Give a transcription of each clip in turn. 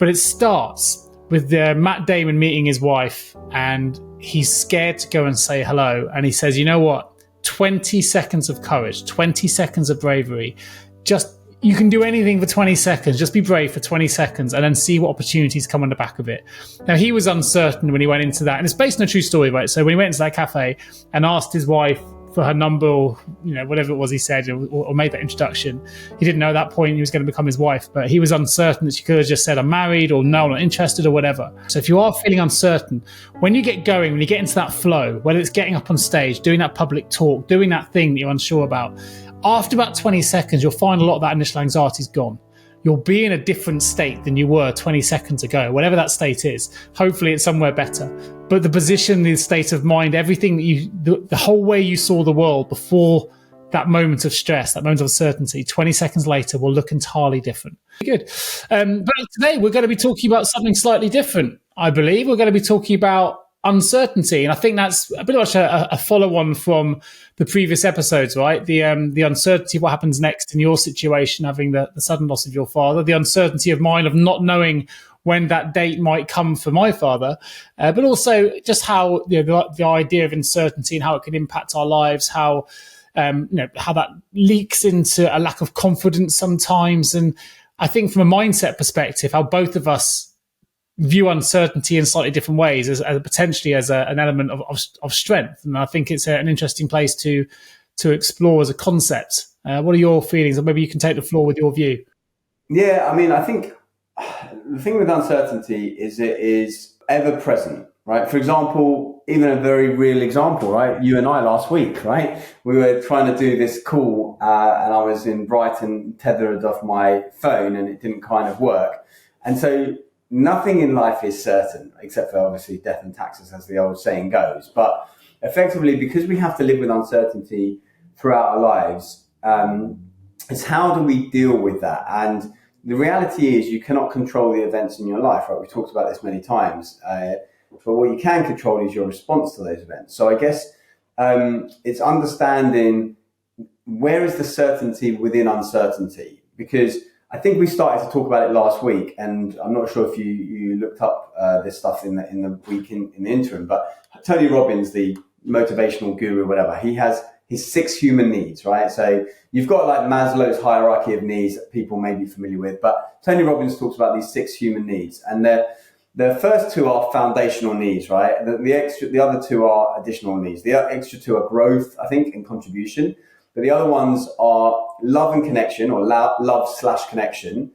But it starts with Matt Damon meeting his wife, and he's scared to go and say hello. And he says, you know what? 20 seconds of courage, 20 seconds of bravery. You can do anything for 20 seconds. Just be brave for 20 seconds and then see what opportunities come on the back of it. Now, he was uncertain when he went into that. And it's based on a true story, right? So when he went into that cafe and asked his wife for her number, or whatever it was he said, or made that introduction, he didn't know at that point he was going to become his wife, but he was uncertain that she could have just said, I'm married, or no, I'm not interested, or whatever. So if you are feeling uncertain, when you get going, when you get into that flow, whether it's getting up on stage, doing that public talk, doing that thing that you're unsure about, after about 20 seconds, you'll find a lot of that initial anxiety is gone. You'll be in a different state than you were 20 seconds ago, whatever that state is. Hopefully it's somewhere better. But the position, the state of mind, everything that the whole way you saw the world before that moment of stress, that moment of uncertainty, 20 seconds later will look entirely different. Good. But today we're going to be talking about something slightly different, I believe. We're going to be talking about uncertainty. And I think that's pretty much a follow-on from the previous episodes, right? The uncertainty of what happens next in your situation, having the sudden loss of your father, the uncertainty of mine of not knowing when that date might come for my father, but also just how the idea of uncertainty and how it can impact our lives, how that leaks into a lack of confidence sometimes. And I think from a mindset perspective, how both of us view uncertainty in slightly different ways as potentially as an element of strength. And I think it's an interesting place to explore as a concept. What are your feelings? Or maybe you can take the floor with your view. Yeah, I mean, I think the thing with uncertainty is it is ever present, right? For example, even a very real example, right? You and I last week, right? We were trying to do this call and I was in Brighton, tethered off my phone, and it didn't kind of work. And so nothing in life is certain, except for obviously death and taxes, as the old saying goes. But effectively, because we have to live with uncertainty throughout our lives, it's how do we deal with that? And the reality is you cannot control the events in your life, right? We've talked about this many times. But what you can control is your response to those events. So I guess it's understanding where is the certainty within uncertainty, because I think we started to talk about it last week, and I'm not sure if you looked up this stuff in the week in the interim, but Tony Robbins, the motivational guru, whatever, he has his 6 human needs, right? So you've got like Maslow's hierarchy of needs that people may be familiar with, but Tony Robbins talks about these 6 human needs, and the first 2 are foundational needs, right? The other 2 are additional needs. The extra 2 are growth, I think, and contribution. But the other ones are love and connection, or love/connection,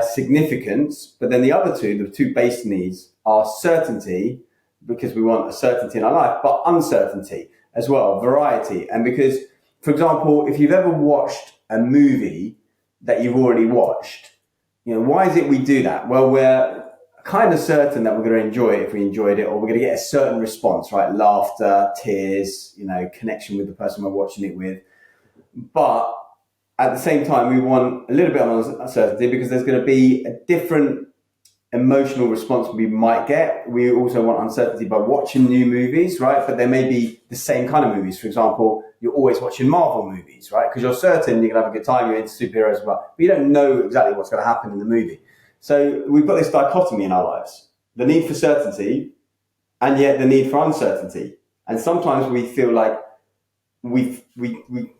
significance. But then the other 2, the 2 base needs, are certainty, because we want a certainty in our life, but uncertainty as well, variety. And because, for example, if you've ever watched a movie that you've already watched, why is it we do that? Well, we're kind of certain that we're going to enjoy it if we enjoyed it, or we're going to get a certain response, right? Laughter, tears, connection with the person we're watching it with. But at the same time, we want a little bit of uncertainty because there's going to be a different emotional response we might get. We also want uncertainty by watching new movies, right? But there may be the same kind of movies. For example, you're always watching Marvel movies, right? Because you're certain you're going to have a good time, you're into superheroes as well. But you don't know exactly what's going to happen in the movie. So we've got this dichotomy in our lives, the need for certainty and yet the need for uncertainty. And sometimes we feel like we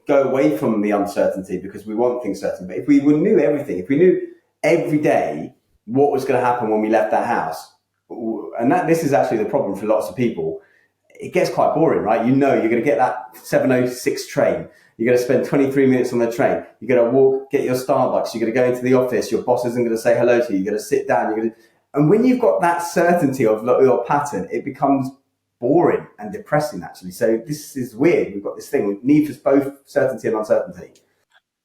go away from the uncertainty because we want things certain. But if we knew everything, if we knew every day what was going to happen when we left that house, and this is actually the problem for lots of people, it gets quite boring, right? You're going to get that 7:06 train. You're going to spend 23 minutes on the train. You're going to walk, get your Starbucks. You're going to go into the office. Your boss isn't going to say hello to you. You're going to sit down. And when you've got that certainty of your pattern, it becomes boring and depressing, actually. So this is weird. We've got this thing. We need for both certainty and uncertainty.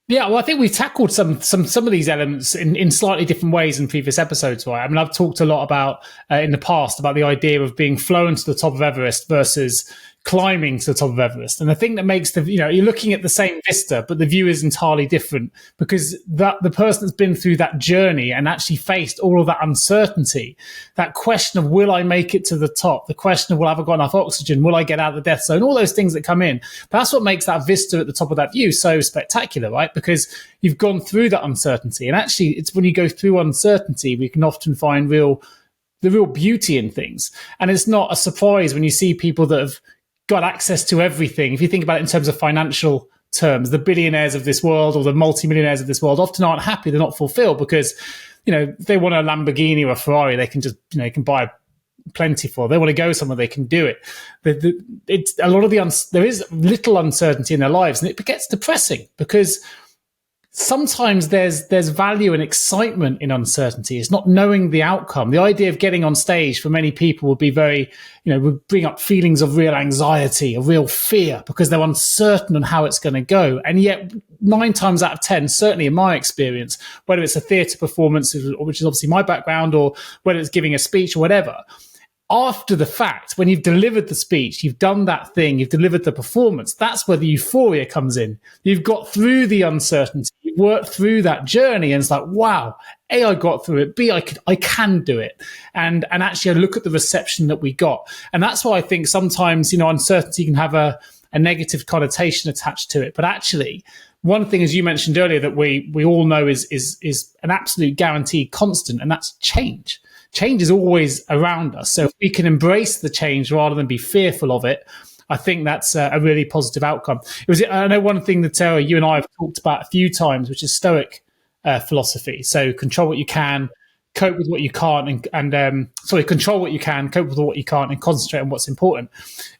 Yeah, well, I think we've tackled some of these elements in slightly different ways in previous episodes, right? I mean, I've talked a lot about in the past about the idea of being flown to the top of Everest versus climbing to the top of Everest. And the thing that makes you're looking at the same vista, but the view is entirely different because the person that's been through that journey and actually faced all of that uncertainty, that question of will I make it to the top, the question of will I have got enough oxygen, will I get out of the death zone, all those things that come in, that's what makes that vista at the top of that view so spectacular, right? Because you've gone through that uncertainty. And actually, it's when you go through uncertainty, we can often find the real beauty in things. And it's not a surprise when you see people that have got access to everything. If you think about it in terms of financial terms, the billionaires of this world or the multimillionaires of this world often aren't happy. They're not fulfilled because, if they want a Lamborghini or a Ferrari, they can just, can buy plenty for. They want to go somewhere, they can do it. It's a lot of there is little uncertainty in their lives, and it gets depressing because sometimes there's value and excitement in uncertainty. It's not knowing the outcome. The idea of getting on stage for many people would be very, would bring up feelings of real anxiety, of real fear, because they're uncertain on how it's going to go. And yet 9 times out of 10, certainly in my experience, whether it's a theatre performance, which is obviously my background, or whether it's giving a speech or whatever, after the fact, when you've delivered the speech, you've done that thing, you've delivered the performance, that's where the euphoria comes in. You've got through the uncertainty, you've worked through that journey, and it's like, wow, A, I got through it, B, I can do it. And actually I look at the reception that we got. And that's why I think sometimes, uncertainty can have a negative connotation attached to it. But actually, one thing, as you mentioned earlier, that we all know is an absolute guaranteed constant, and that's change. Change is always around us. So if we can embrace the change rather than be fearful of it, I think that's a really positive outcome. I know one thing that you and I have talked about a few times, which is Stoic philosophy. So control what you can, cope with what you can't, control what you can, cope with what you can't, and concentrate on what's important.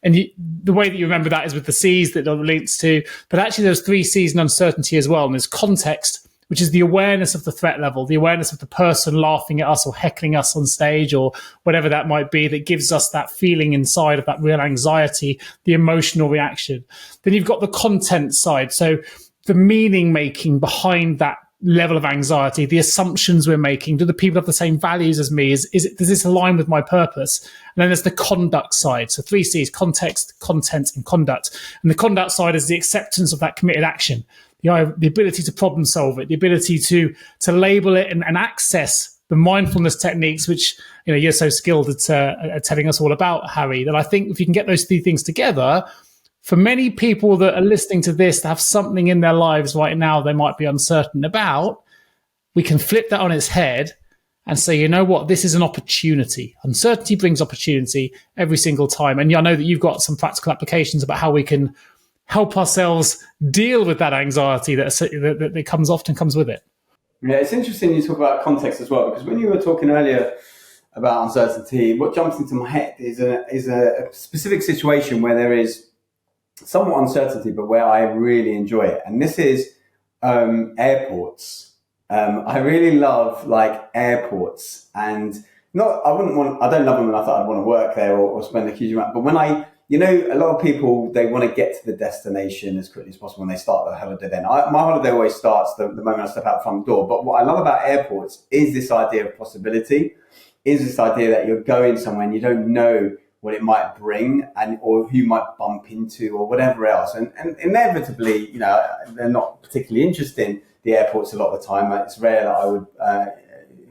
And the way that you remember that is with the C's that it relates to. But actually, there's 3 C's in uncertainty as well. And there's context, which is the awareness of the threat level, the awareness of the person laughing at us or heckling us on stage or whatever that might be, that gives us that feeling inside of that real anxiety, the emotional reaction. Then you've got the content side. So the meaning making behind that level of anxiety, the assumptions we're making. Do the people have the same values as me? Does this align with my purpose? And then there's the conduct side. So 3 C's: context, content, and conduct. And the conduct side is the acceptance of that committed action. The ability to problem solve it, the ability to label it and access the mindfulness techniques, which you're so skilled at telling us all about, Harry, that I think if you can get those 3 things together, for many people that are listening to this, to have something in their lives right now they might be uncertain about, we can flip that on its head and say, you know what, this is an opportunity. Uncertainty brings opportunity every single time. And I know that you've got some practical applications about how we can help ourselves deal with that anxiety that often comes with it. Yeah, it's interesting you talk about context as well, because when you were talking earlier about uncertainty, what jumps into my head is a specific situation where there is somewhat uncertainty, but where I really enjoy it. And this is airports. I really love airports, and I don't love them enough that I'd want to work there or spend a huge amount. But when a lot of people, they want to get to the destination as quickly as possible when they start their holiday. Then my holiday always starts the moment I step out the front door. But what I love about airports is this idea of possibility, is this idea that you're going somewhere and you don't know what it might bring or who you might bump into or whatever else. And inevitably, they're not particularly interesting, the airports, a lot of the time. It's rare that I would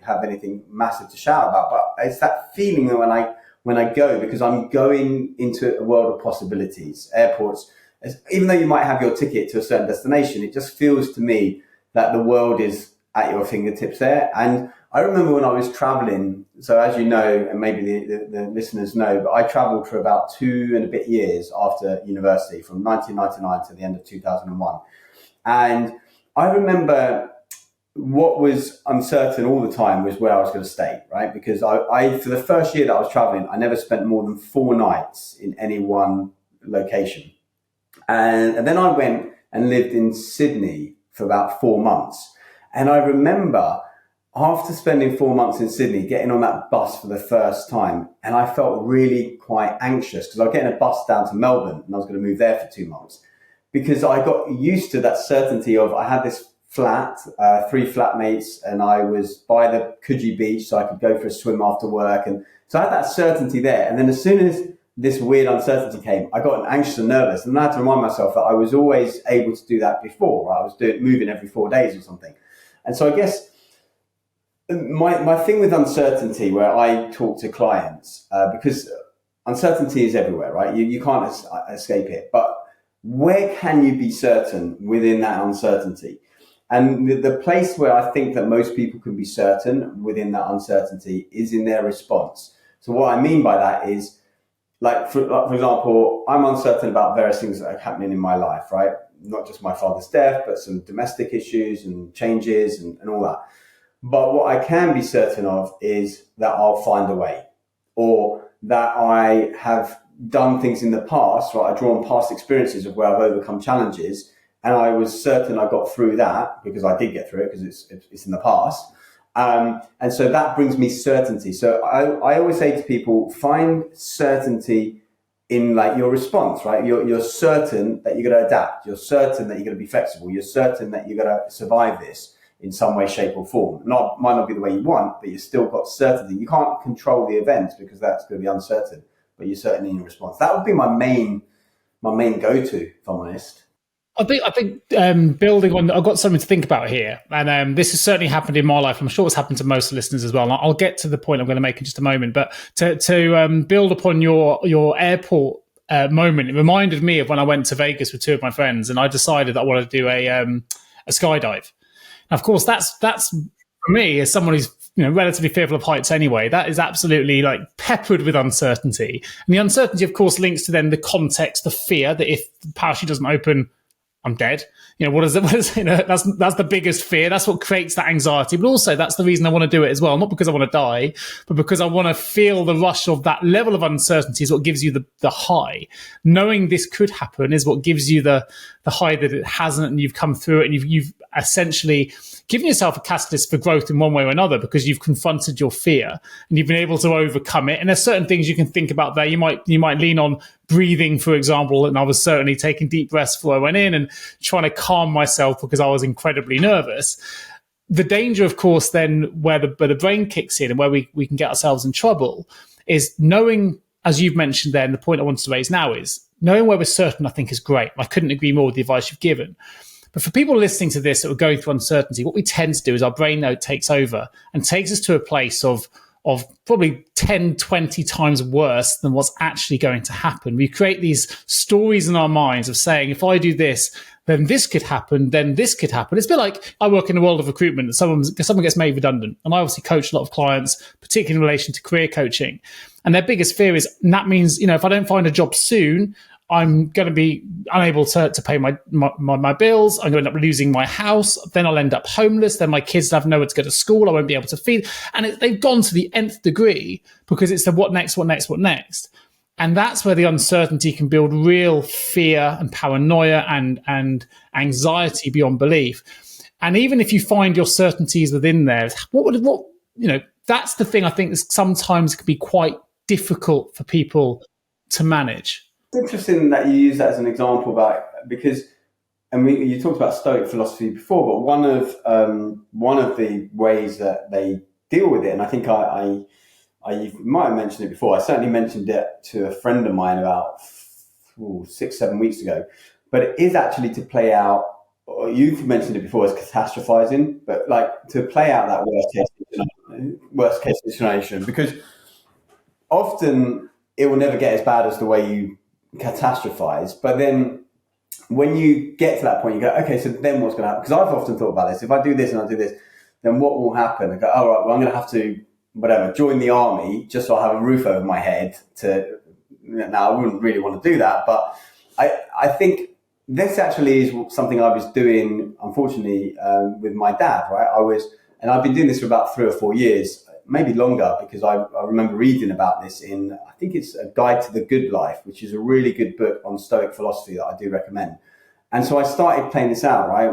have anything massive to shout about, but it's that feeling that when I go, because I'm going into a world of possibilities. Airports, even though you might have your ticket to a certain destination, it just feels to me that the world is at your fingertips there. And I remember when I was traveling, so as you know, and maybe the listeners know, but I traveled for about 2 and a bit years after university, from 1999 to the end of 2001. And I remember what was uncertain all the time was where I was going to stay, right? Because I for the first year that I was traveling, I never spent more than 4 nights in any one location. And then I went and lived in Sydney for about 4 months. And I remember after spending 4 months in Sydney, getting on that bus for the first time, and I felt really quite anxious because I was getting a bus down to Melbourne and I was going to move there for 2 months, because I got used to that certainty of I had this flat, 3 flatmates, and I was by the Coogee beach, so I could go for a swim after work. And so I had that certainty there. And then as soon as this weird uncertainty came, I got anxious and nervous, and I had to remind myself that I was always able to do that before. Right? I was moving every 4 days or something. And so I guess my thing with uncertainty, where I talk to clients, because uncertainty is everywhere, right? You can't escape it. But where can you be certain within that uncertainty? And the place where I think that most people can be certain within that uncertainty is in their response. So what I mean by that is, for example, I'm uncertain about various things that are happening in my life, right? Not just my father's death, but some domestic issues and changes and all that. But what I can be certain of is that I'll find a way, or that I have done things in the past, right? I draw on past experiences of where I've overcome challenges, and I was certain I got through that because I did get through it because it's in the past. And so that brings me certainty. So I always say to people, find certainty in your response, right? You're certain that you're going to adapt. You're certain that you're going to be flexible. You're certain that you're going to survive this in some way, shape or form. Might not be the way you want, but you've still got certainty. You can't control the event because that's going to be uncertain, but you're certain in your response. That would be my main go-to, if I'm honest. I think building on, I've got something to think about here, and this has certainly happened in my life. I'm sure it's happened to most listeners as well. And I'll get to the point I'm going to make in just a moment. But to build upon your airport moment, it reminded me of when I went to Vegas with two of my friends, and I decided that I wanted to do a skydive. And of course, that's for me as someone who's relatively fearful of heights anyway. That is absolutely peppered with uncertainty, and the uncertainty, of course, links to then the context, the fear that if the parachute doesn't open, I'm dead. What is it? That's the biggest fear. That's what creates that anxiety. But also that's the reason I want to do it as well. Not because I want to die, but because I want to feel the rush of that level of uncertainty is what gives you the high. Knowing this could happen is what gives you the high that it hasn't, and you've come through it, and you've essentially given yourself a catalyst for growth in one way or another because you've confronted your fear and you've been able to overcome it. And there's certain things you can think about there. You might lean on breathing, for example, and I was certainly taking deep breaths before I went in and trying to calm myself because I was incredibly nervous. The danger, of course, then where the brain kicks in and where we can get ourselves in trouble is knowing, as you've mentioned there, and the point I wanted to raise now is knowing where we're certain, I think is great. I couldn't agree more with the advice you've given. But for people listening to this that are going through uncertainty, what we tend to do is our brain now takes over and takes us to a place of probably 10, 20 times worse than what's actually going to happen. We create these stories in our minds of saying, if I do this, then this could happen, then this could happen. It's a bit like I work in the world of recruitment and someone gets made redundant. And I obviously coach a lot of clients, particularly in relation to career coaching. And their biggest fear is, and that means, if I don't find a job soon, I'm going to be unable to pay my bills. I'm going to end up losing my house. Then I'll end up homeless. Then my kids have nowhere to go to school. I won't be able to feed. And they've gone to the nth degree because it's the what next, what next, what next. And that's where the uncertainty can build real fear and paranoia and anxiety beyond belief. And even if you find your certainties within there, that's the thing I think sometimes can be quite difficult for people to manage. It's interesting that you use that as an example because you talked about Stoic philosophy before, but one of the ways that they deal with it, and I think I might have mentioned it before. I certainly mentioned it to a friend of mine about 6-7 weeks ago, but it is actually to play out. You've mentioned it before as catastrophizing, but to play out that worst case situation, because often it will never get as bad as the way you catastrophize, but then when you get to that point, you go, okay, so then what's going to happen? Because I've often thought about this. If I do this and I do this, then what will happen? I go, all right, well, I'm going to have to join the army just so I have a roof over my head. Now, I wouldn't really want to do that, but I think this actually is something I was doing, unfortunately, with my dad. Right, and I've been doing this for about 3 or 4 years. Maybe longer, because I remember reading about this in, I think it's A Guide to the Good Life, which is a really good book on Stoic philosophy that I do recommend. And so I started playing this out, right?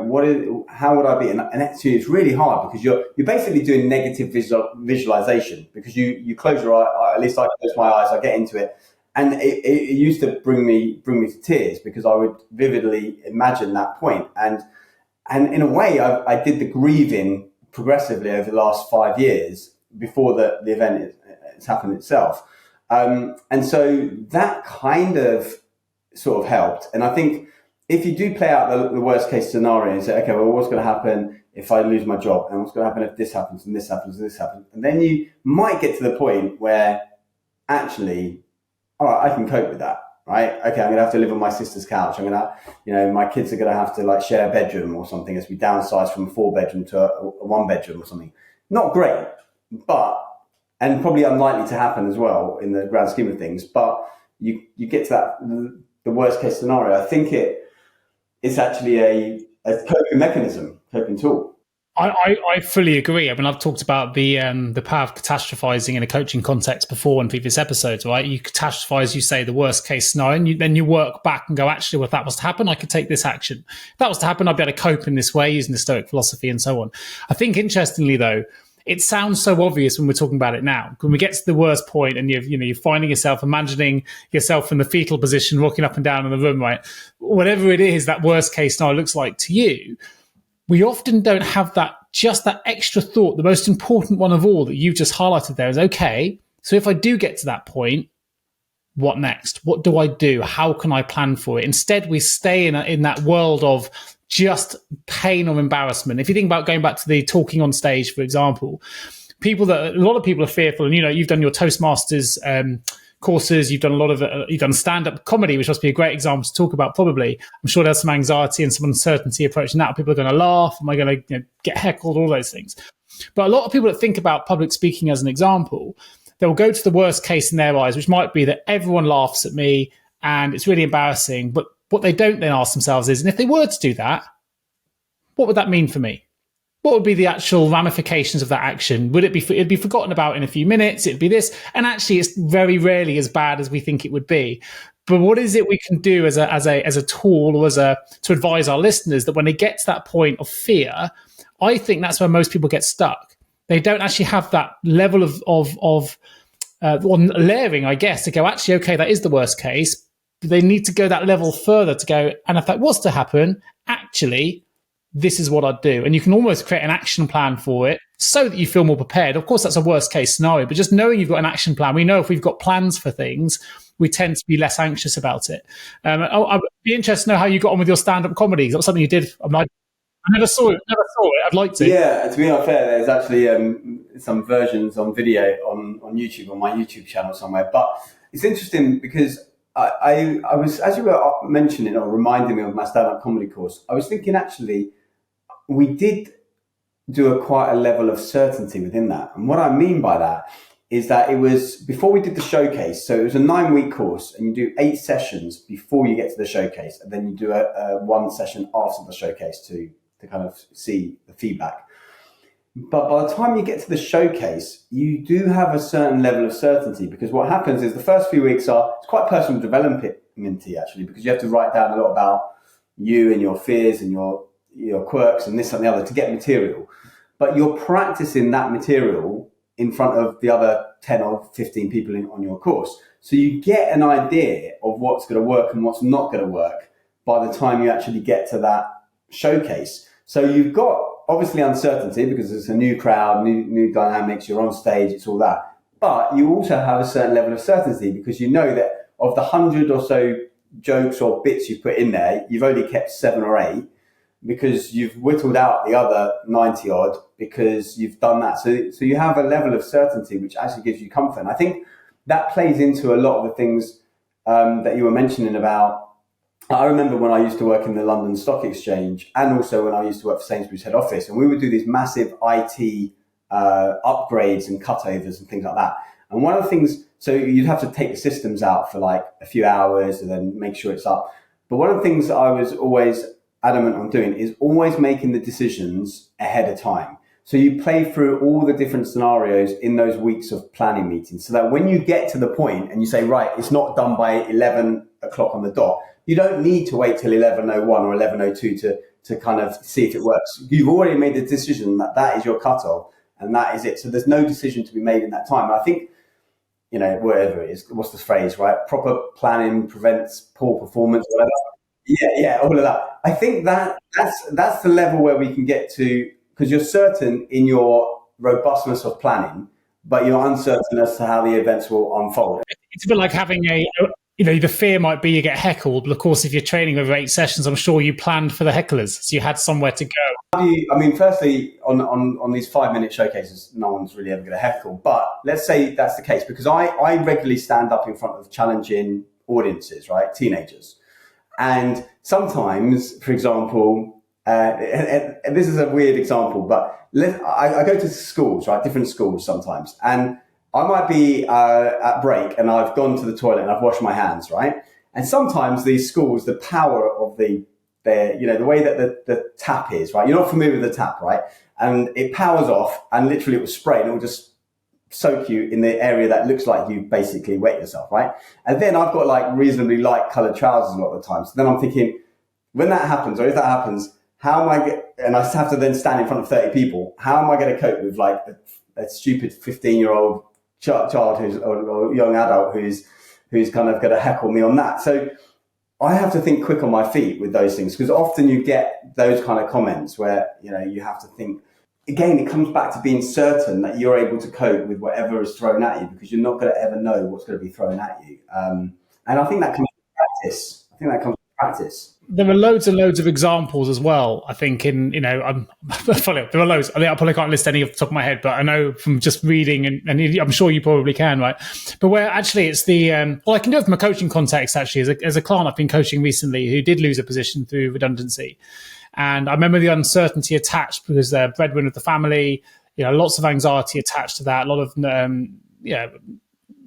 How would I be? And actually it's really hard because you're basically doing negative visualization because you close your eye, at least I close my eyes, I get into it. And it used to bring me to tears because I would vividly imagine that point. And in a way, I did the grieving progressively over the last 5 years before the event has happened itself. And so that kind of sort of helped. And I think if you do play out the worst case scenario and say, okay, well, what's going to happen if I lose my job? And what's going to happen if this happens and this happens and this happens? And then you might get to the point where actually, all right, I can cope with that, right? Okay, I'm going to have to live on my sister's couch. I'm going to, my kids are going to have to like share a bedroom or something as we downsize from a 4-bedroom to a 1-bedroom or something. Not great, and probably unlikely to happen as well in the grand scheme of things. But you get to that, the worst case scenario. I think it's actually a coping mechanism, coping tool. I fully agree. I mean, I've talked about the power of catastrophizing in a coaching context before in previous episodes, right? You catastrophize, you say the worst case scenario, and then you work back and go, actually, well, if that was to happen, I could take this action. If that was to happen, I'd be able to cope in this way using the Stoic philosophy and so on. I think, interestingly, though, it sounds so obvious when we're talking about it now. When we get to the worst point and you're finding yourself, imagining yourself in the fetal position, rocking up and down in the room, right? Whatever it is that worst case scenario looks like to you, we often don't have just that extra thought. The most important one of all that you've just highlighted there is, okay, so if I do get to that point, what next? What do I do? How can I plan for it? Instead, we stay in that world of just pain or embarrassment. If you think about going back to the talking on stage, for example, a lot of people are fearful, and you've done your Toastmasters courses, you've done stand-up comedy, which must be a great example to talk about. Probably, I'm sure there's some anxiety and some uncertainty approaching that. People are going to laugh. Am I going to get heckled? All those things. But a lot of people that think about public speaking as an example, they'll go to the worst case in their eyes, which might be that everyone laughs at me and it's really embarrassing. But what they don't then ask themselves is, and if they were to do that, what would that mean for me? What would be the actual ramifications of that action? Would it'd be forgotten about in a few minutes? It'd be this. And actually, it's very rarely as bad as we think it would be. But what is it we can do as a tool or to advise our listeners that when they get to that point of fear, I think that's where most people get stuck. They don't actually have that level of layering, I guess, to go, actually, okay, that is the worst case. But they need to go that level further to go, and if that was to happen, actually, this is what I'd do. And you can almost create an action plan for it so that you feel more prepared. Of course, that's a worst case scenario, but just knowing you've got an action plan, we know if we've got plans for things, we tend to be less anxious about it. I'd be interested to know how you got on with your stand-up comedy. That was something you did. I never saw it. I'd like to. Yeah, to be fair, there's actually some versions on video on YouTube, on my YouTube channel somewhere. But it's interesting because I was, as you were mentioning or reminding me of my stand-up comedy course, I was thinking actually we did do quite a level of certainty within that. And what I mean by that is that it was before we did the showcase. So it was a 9-week course and you do 8 sessions before you get to the showcase. And then you do a 1 session after the showcase to kind of see the feedback. But by the time you get to the showcase, you do have a certain level of certainty, because what happens is the first few weeks it's quite personal development-y actually, because you have to write down a lot about you and your fears and your quirks and this and the other to get material. But you're practicing that material in front of the other 10 or 15 people on your course. So you get an idea of what's going to work and what's not going to work by the time you actually get to that showcase. So you've got obviously uncertainty because it's a new crowd, new dynamics, you're on stage, it's all that. But you also have a certain level of certainty because you know that of the 100 or so jokes or bits you put in there, you've only kept 7 or 8 because you've whittled out the other 90 odd because you've done that. So you have a level of certainty which actually gives you comfort. And I think that plays into a lot of the things that you were mentioning about. I remember when I used to work in the London Stock Exchange and also when I used to work for Sainsbury's head office, and we would do these massive IT upgrades and cutovers and things like that. And one of the things, so you'd have to take the systems out for like a few hours and then make sure it's up. But one of the things that I was always adamant on doing is always making the decisions ahead of time. So you play through all the different scenarios in those weeks of planning meetings so that when you get to the point and you say, right, it's not done by 11 o'clock on the dot, you don't need to wait till 11:01 or 11:02 to kind of see if it works. You've already made the decision that is your cutoff and that is it. So there's no decision to be made in that time. And I think, whatever it is, what's the phrase, right? Proper planning prevents poor performance, whatever. Yeah, all of that. I think that's the level where we can get to, because you're certain in your robustness of planning, but you're uncertain as to how the events will unfold. It's a bit like having the fear might be you get heckled, but of course, if you're training over 8 sessions, I'm sure you planned for the hecklers, so you had somewhere to go. Firstly, on these 5-minute showcases, no one's really ever going to heckle. But let's say that's the case, because I regularly stand up in front of challenging audiences, right? Teenagers. And sometimes, for example, and this is a weird example, but I go to schools, right? Different schools sometimes. And I might be at break and I've gone to the toilet and I've washed my hands, right? And sometimes these schools, the power of the way that the tap is, right? You're not familiar with the tap, right? And it powers off and literally it will spray and it will just soak you in the area that looks like you basically wet yourself, right? And then I've got like reasonably light colored trousers a lot of the time. So then I'm thinking, when that happens, or if that happens, how am and I have to then stand in front of 30 people, how am I going to cope with like a stupid 15-year-old child or young adult who's kind of going to heckle me on that? So I have to think quick on my feet with those things, because often you get those kind of comments where, you have to think. Again, it comes back to being certain that you're able to cope with whatever is thrown at you, because you're not going to ever know what's going to be thrown at you. And I think that comes from practice. There are loads and loads of examples as well. I think there are loads. I probably can't list any off the top of my head, but I know from just reading, and I'm sure you probably can, right? But where actually it's I can do it from a coaching context, actually, as a client I've been coaching recently who did lose a position through redundancy. And I remember the uncertainty attached because they're breadwinner of the family, lots of anxiety attached to that, a lot of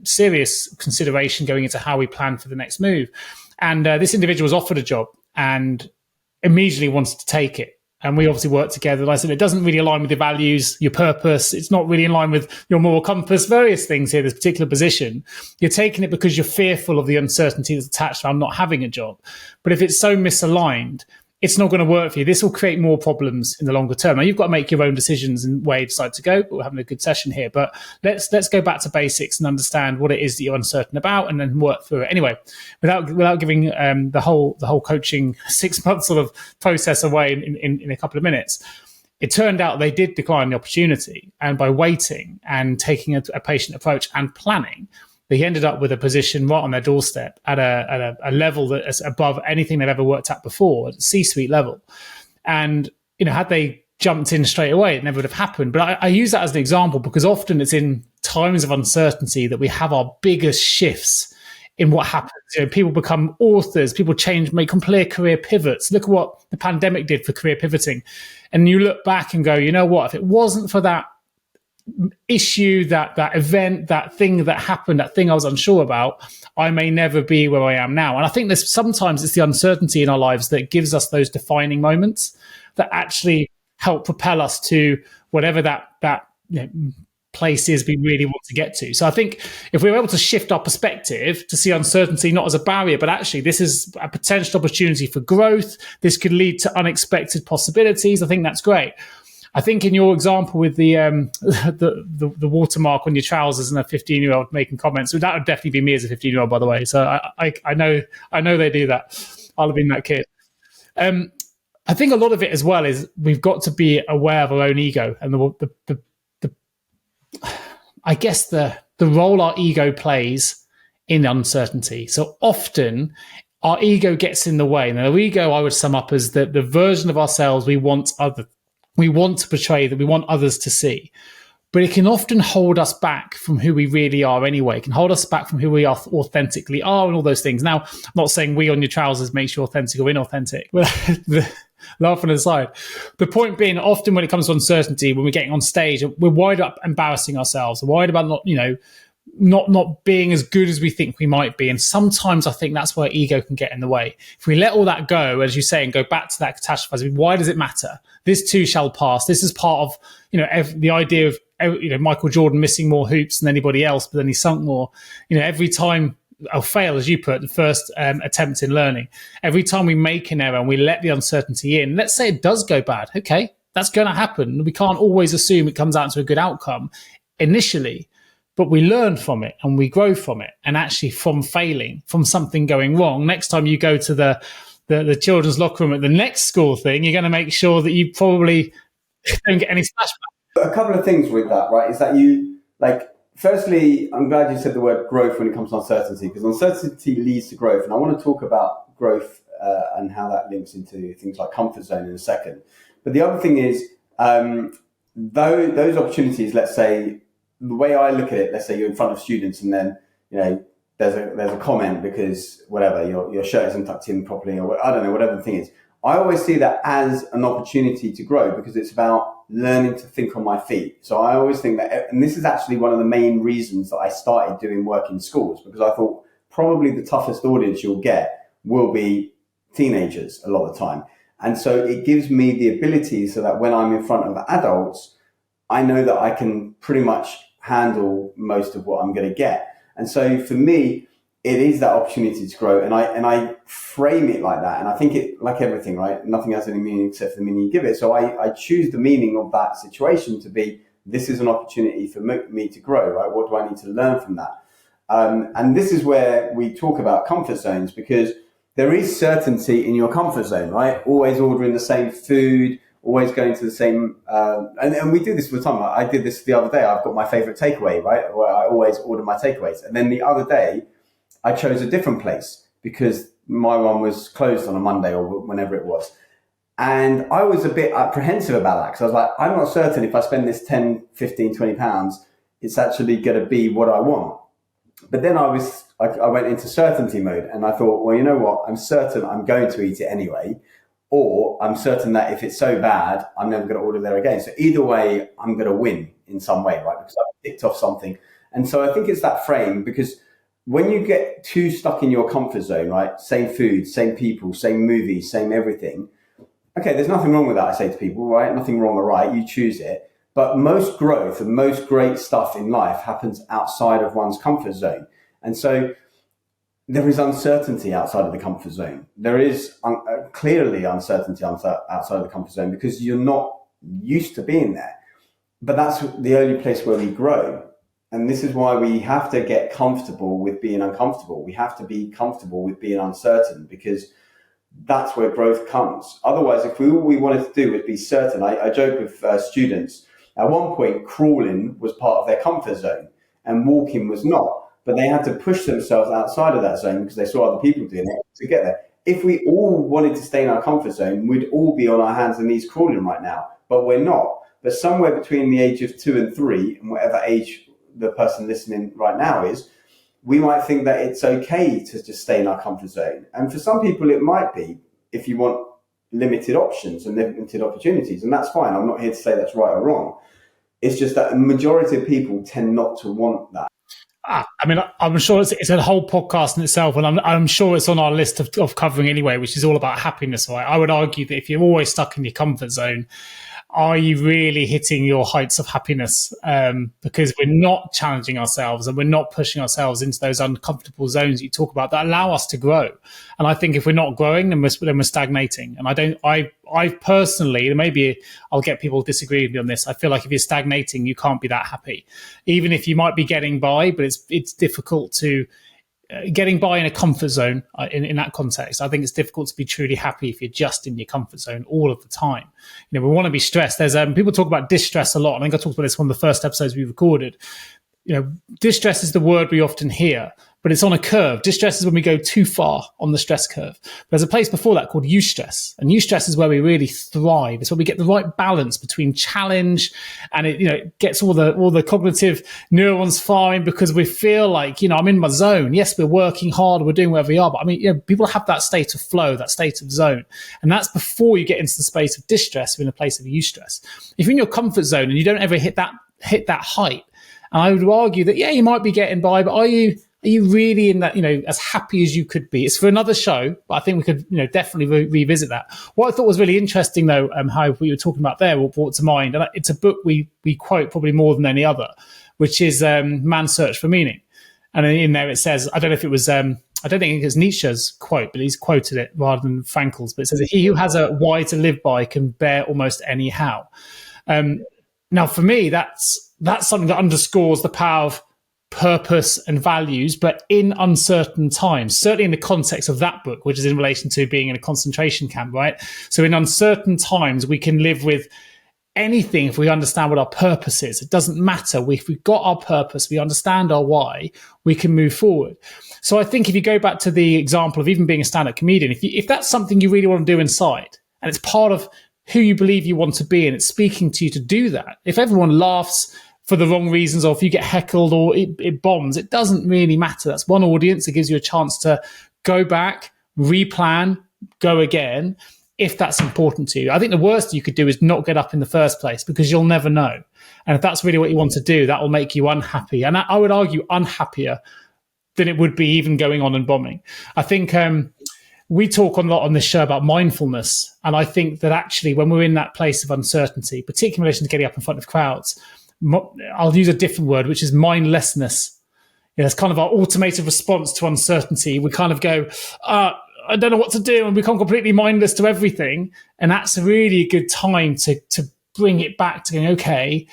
serious consideration going into how we plan for the next move. And this individual was offered a job and immediately wanted to take it. And we obviously worked together. And I said, it doesn't really align with your values, your purpose. It's not really in line with your moral compass, various things here, this particular position. You're taking it because you're fearful of the uncertainty that's attached to not having a job. But if it's so misaligned, it's not going to work for you. This will create more problems in the longer term. Now, you've got to make your own decisions and where you decide to go. But we're having a good session here. But let's go back to basics and understand what it is that you're uncertain about, and then work through it. Anyway, without giving the whole coaching 6 month sort of process away in a couple of minutes, it turned out they did decline the opportunity. And by waiting and taking a patient approach and planning, they ended up with a position right on their doorstep at a level that is above anything they've ever worked at before, at C-suite level. And, had they jumped in straight away, it never would have happened. But I use that as an example because often it's in times of uncertainty that we have our biggest shifts in what happens. People become authors, people make complete career pivots. Look at what the pandemic did for career pivoting. And you look back and go, you know what, if it wasn't for that issue, that event, that thing that happened, that thing I was unsure about, I may never be where I am now. And I think sometimes it's the uncertainty in our lives that gives us those defining moments that actually help propel us to whatever that place is we really want to get to. So I think if we're able to shift our perspective to see uncertainty not as a barrier, but actually this is a potential opportunity for growth, this could lead to unexpected possibilities, I think that's great. I think in your example with the watermark on your trousers and a 15-year-old making comments, that would definitely be me as a 15-year-old, by the way. So I know they do that. I'll have been that kid. I think a lot of it as well is we've got to be aware of our own ego and I guess the role our ego plays in uncertainty. So often our ego gets in the way. Now, the ego I would sum up as the version of ourselves we want to portray, that we want others to see. But it can often hold us back from who we really are anyway. It can hold us back from who we authentically are and all those things. Now, I'm not saying we on your trousers makes you authentic or inauthentic. But laughing aside, the point being, often when it comes to uncertainty, when we're getting on stage, we're worried about embarrassing ourselves. We're worried about not being as good as we think we might be. And sometimes I think that's where ego can get in the way. If we let all that go, as you say, and go back to that catastrophizing, why does it matter? This too shall pass. This is part of, the idea of, Michael Jordan missing more hoops than anybody else, but then he sunk more. Every time I'll fail, as you put, the first attempt in learning. Every time we make an error and we let the uncertainty in, let's say it does go bad. Okay, that's going to happen. We can't always assume it comes out to a good outcome initially. But we learn from it and we grow from it. And actually from failing, from something going wrong, next time you go to the children's locker room at the next school thing, you're going to make sure that you probably don't get any splashback. A couple of things with that, right, is that like, firstly, I'm glad you said the word growth when it comes to uncertainty, because uncertainty leads to growth. And I want to talk about growth and how that links into things like comfort zone in a second. But the other thing is, those opportunities, let's say, the way I look at it, let's say you're in front of students and then, there's a comment because whatever, your shirt isn't tucked in properly, or I don't know, whatever the thing is. I always see that as an opportunity to grow, because it's about learning to think on my feet. So I always think that, and this is actually one of the main reasons that I started doing work in schools, because I thought probably the toughest audience you'll get will be teenagers a lot of the time. And so it gives me the ability so that when I'm in front of adults, I know that I can pretty much handle most of what I'm going to get. And so for me, it is that opportunity to grow. And I frame it like that. And I think it, like everything, right? Nothing has any meaning except for the meaning you give it. So I choose the meaning of that situation to be, this is an opportunity for me to grow, right? What do I need to learn from that? And this is where we talk about comfort zones, because there is certainty in your comfort zone, right? Always ordering the same food, always going to the same, and we do this all the time. I did this the other day. I've got my favorite takeaway, right? Where I always order my takeaways. And then the other day, I chose a different place because my one was closed on a Monday or whenever it was. And I was a bit apprehensive about that, because I was like, I'm not certain if I spend this 10, 15, 20 pounds, it's actually going to be what I want. But then I went into certainty mode, and I thought, well, you know what? I'm certain I'm going to eat it anyway, or I'm certain that if it's so bad, I'm never going to order there again. So either way, I'm going to win in some way, right? Because I've ticked off something. And so I think it's that frame, because when you get too stuck in your comfort zone, right? Same food, same people, same movies, same everything. Okay, there's nothing wrong with that, I say to people, right? Nothing wrong or right, you choose it. But most growth and most great stuff in life happens outside of one's comfort zone. And so there is uncertainty outside of the comfort zone. There is clearly uncertainty outside of the comfort zone, because you're not used to being there. But that's the only place where we grow. And this is why we have to get comfortable with being uncomfortable. We have to be comfortable with being uncertain, because that's where growth comes. Otherwise, if all we wanted to do was be certain, I joke with students, at one point, crawling was part of their comfort zone and walking was not. But they had to push themselves outside of that zone because they saw other people doing it to get there. If we all wanted to stay in our comfort zone, we'd all be on our hands and knees crawling right now, but we're not. But somewhere between the age of 2 and 3, and whatever age the person listening right now is, we might think that it's okay to just stay in our comfort zone. And for some people, it might be, if you want limited options and limited opportunities, and that's fine. I'm not here to say that's right or wrong. It's just that the majority of people tend not to want that. I mean, I'm sure it's a whole podcast in itself, and I'm sure it's on our list of covering anyway, which is all about happiness. Right? I would argue that if you're always stuck in your comfort zone, are you really hitting your heights of happiness? Because we're not challenging ourselves and we're not pushing ourselves into those uncomfortable zones you talk about that allow us to grow. And I think if we're not growing, then we're stagnating. And I personally, maybe I'll get people to disagree with me on this. I feel like if you're stagnating, you can't be that happy, even if you might be getting by, but it's difficult to getting by in a comfort zone in that context. I think it's difficult to be truly happy if you're just in your comfort zone all of the time. We want to be stressed. There's people talk about distress a lot. I think I talked about this one of the first episodes we recorded. Distress is the word we often hear, but it's on a curve. Distress is when we go too far on the stress curve. But there's a place before that called eustress, and eustress is where we really thrive. It's where we get the right balance between challenge, and it gets all the cognitive neurons firing, because we feel like I'm in my zone. Yes, we're working hard, we're doing whatever we are, but people have that state of flow, that state of zone, and that's before you get into the space of distress, or in a place of eustress. If you're in your comfort zone and you don't ever hit that height, and I would argue that you might be getting by, but are you really in that, as happy as you could be? It's for another show, but I think we could, definitely revisit that. What I thought was really interesting, though, how we were talking about there, what brought to mind, and it's a book we quote probably more than any other, which is Man's Search for Meaning. And in there it says, I don't know if it was, I don't think it was Nietzsche's quote, but he's quoted it rather than Frankel's, but it says, he who has a why to live by can bear almost any how. Now, for me, that's something that underscores the power of purpose and values, but in uncertain times, certainly in the context of that book, which is in relation to being in a concentration camp, right? So in uncertain times, we can live with anything if we understand what our purpose is. It doesn't matter. If we've got our purpose, we understand our why, we can move forward. So I think if you go back to the example of even being a stand-up comedian, if that's something you really want to do inside, and it's part of who you believe you want to be, and it's speaking to you to do that, if everyone laughs for the wrong reasons, or if you get heckled or it bombs, it doesn't really matter. That's one audience. It gives you a chance to go back, replan, go again, if that's important to you. I think the worst you could do is not get up in the first place, because you'll never know. And if that's really what you want to do, that will make you unhappy. And I would argue unhappier than it would be even going on and bombing. I think we talk a lot on this show about mindfulness. And I think that actually when we're in that place of uncertainty, particularly in relation to getting up in front of crowds, I'll use a different word, which is mindlessness. It's kind of our automated response to uncertainty. We kind of go, I don't know what to do, and become completely mindless to everything. And that's a really good time to bring it back to going, okay,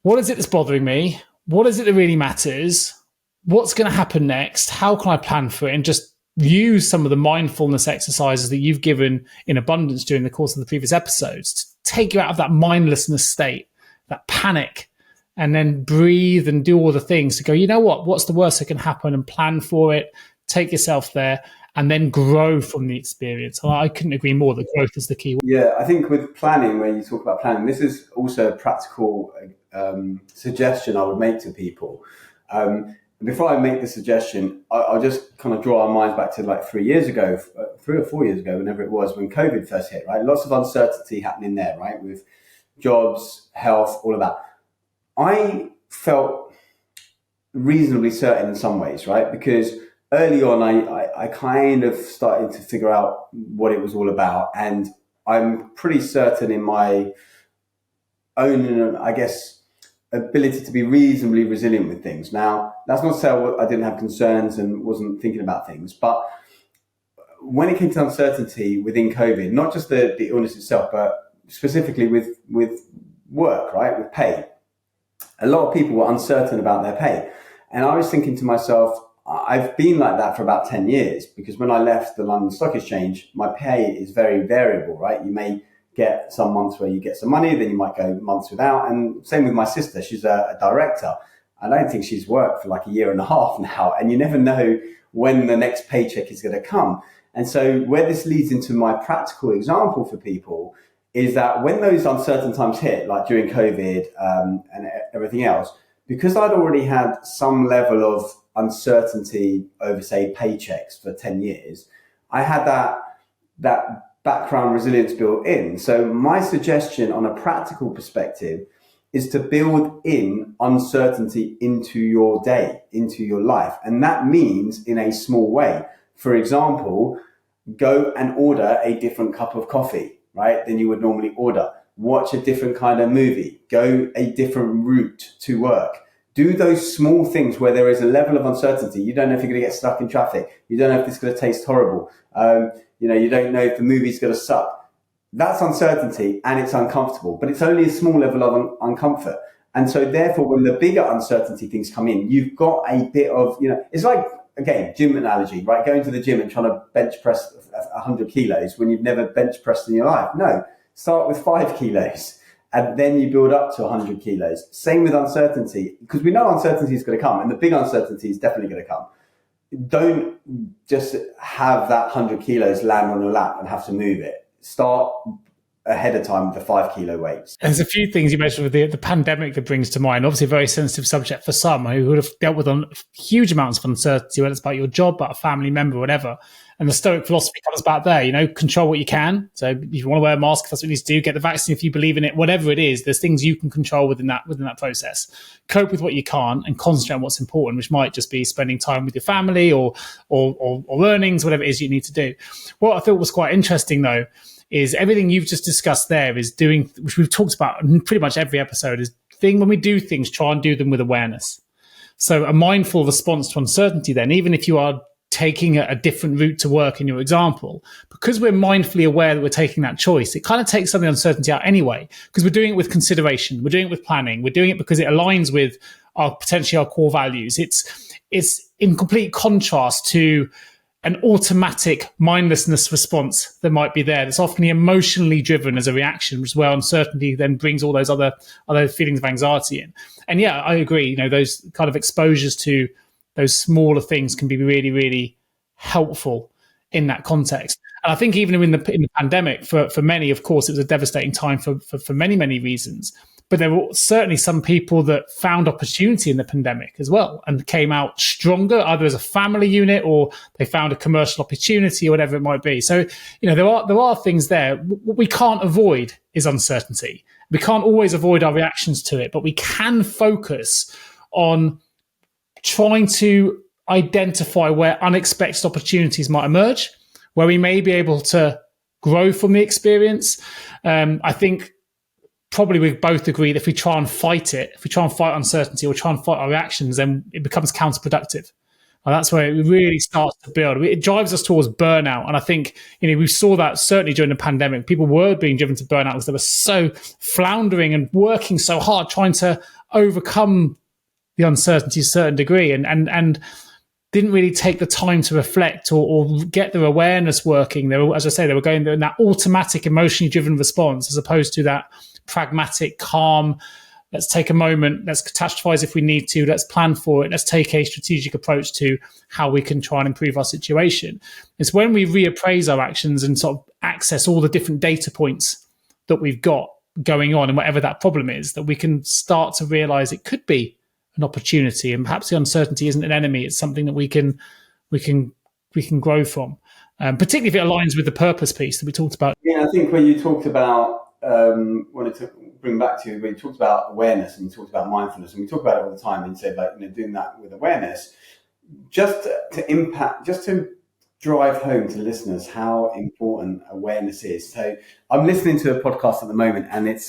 what is it that's bothering me? What is it that really matters? What's going to happen next? How can I plan for it? And just use some of the mindfulness exercises that you've given in abundance during the course of the previous episodes to take you out of that mindlessness state, that panic, and then breathe and do all the things to go, you know what? What's the worst that can happen? And plan for it. Take yourself there. And then grow from the experience. I couldn't agree more that growth is the key. Yeah, I think with planning, when you talk about planning, this is also a practical suggestion I would make to people. Before I make the suggestion, I'll just kind of draw our minds back to like 3 years ago, 3 or 4 years ago, whenever it was, when COVID first hit, right? Lots of uncertainty happening there, right? With jobs, health, all of that. I felt reasonably certain in some ways, right? Because early on, I kind of started to figure out what it was all about. And I'm pretty certain in my own, I guess, ability to be reasonably resilient with things. Now, that's not to say I didn't have concerns and wasn't thinking about things. But when it came to uncertainty within COVID, not just the illness itself, but specifically with work, right, with pay, a lot of people were uncertain about their pay. And I was thinking to myself, I've been like that for about 10 years, because when I left the London Stock Exchange, my pay is very variable, right? You may get some months where you get some money, then you might go months without. And same with my sister. She's a director. I don't think she's worked for like a year and a half now. And you never know when the next paycheck is going to come. And so where this leads into my practical example for people is that when those uncertain times hit, like during COVID and everything else, because I'd already had some level of uncertainty over, say, paychecks for 10 years, I had that background resilience built in. So my suggestion on a practical perspective is to build in uncertainty into your day, into your life. And that means in a small way. For example, go and order a different cup of coffee, right, than you would normally order. Watch a different kind of movie. Go a different route to work. Do those small things where there is a level of uncertainty. You don't know if you're going to get stuck in traffic. You don't know if it's going to taste horrible. You don't know if the movie's going to suck. That's uncertainty, and it's uncomfortable, but it's only a small level of uncomfort. And so therefore, when the bigger uncertainty things come in, you've got a bit of, it's like, again, gym analogy, right? Going to the gym and trying to bench press 100 kilos when you've never bench pressed in your life. No, start with 5 kilos. And then you build up to 100 kilos. Same with uncertainty, because we know uncertainty is going to come, and the big uncertainty is definitely going to come. Don't just have that 100 kilos land on your lap and have to move it. Start ahead of time with the 5 kilo weights. There's a few things you mentioned with the pandemic that brings to mind. Obviously, a very sensitive subject for some who would have dealt with huge amounts of uncertainty, whether it's about your job, about a family member, whatever. And the Stoic philosophy comes back there, control what you can. So if you want to wear a mask, if that's what you need to do, get the vaccine if you believe in it, whatever it is, there's things you can control within that process. Cope with what you can't and concentrate on what's important, which might just be spending time with your family or earnings, whatever it is you need to do. What I thought was quite interesting, though, is everything you've just discussed there is doing, which we've talked about in pretty much every episode, is when we do things, try and do them with awareness. So a mindful response to uncertainty then, even if you are taking a different route to work in your example, because we're mindfully aware that we're taking that choice, it kind of takes some of the uncertainty out anyway, because we're doing it with consideration, we're doing it with planning, we're doing it because it aligns with potentially our core values. It's in complete contrast to an automatic mindlessness response that might be there. That's often emotionally driven as a reaction, which is where uncertainty then brings all those other feelings of anxiety in. And yeah, I agree. You know, those kind of exposures to those smaller things can be really, really helpful in that context. And I think even in the pandemic, for many, of course, it was a devastating time for many, many reasons. But there were certainly some people that found opportunity in the pandemic as well and came out stronger, either as a family unit or they found a commercial opportunity or whatever it might be. So, you know, there are things there. What we can't avoid is uncertainty. We can't always avoid our reactions to it, but we can focus on trying to identify where unexpected opportunities might emerge, where we may be able to grow from the experience. I think probably we both agree that if we try and fight it, if we try and fight uncertainty or try and fight our reactions, then it becomes counterproductive. And that's where it really starts to build. It drives us towards burnout. And I think, you know, we saw that certainly during the pandemic. People were being driven to burnout because they were so floundering and working so hard, trying to overcome the uncertainty to a certain degree and didn't really take the time to reflect or get their awareness working. They were, as I say, they were going in that automatic, emotionally driven response as opposed to that pragmatic, calm, let's take a moment, let's catastrophize if we need to, let's plan for it, let's take a strategic approach to how we can try and improve our situation. It's when we reappraise our actions and sort of access all the different data points that we've got going on and whatever that problem is, that we can start to realize it could be an opportunity, and perhaps the uncertainty isn't an enemy. It's something that we can grow from, particularly if it aligns with the purpose piece that we talked about. Yeah, I think when you talked about wanted to bring back to you when you talked about awareness and you talked about mindfulness, and we talk about it all the time, and you said, like, you know, doing that with awareness, just to drive home to listeners how important awareness is. So I'm listening to a podcast at the moment, and it's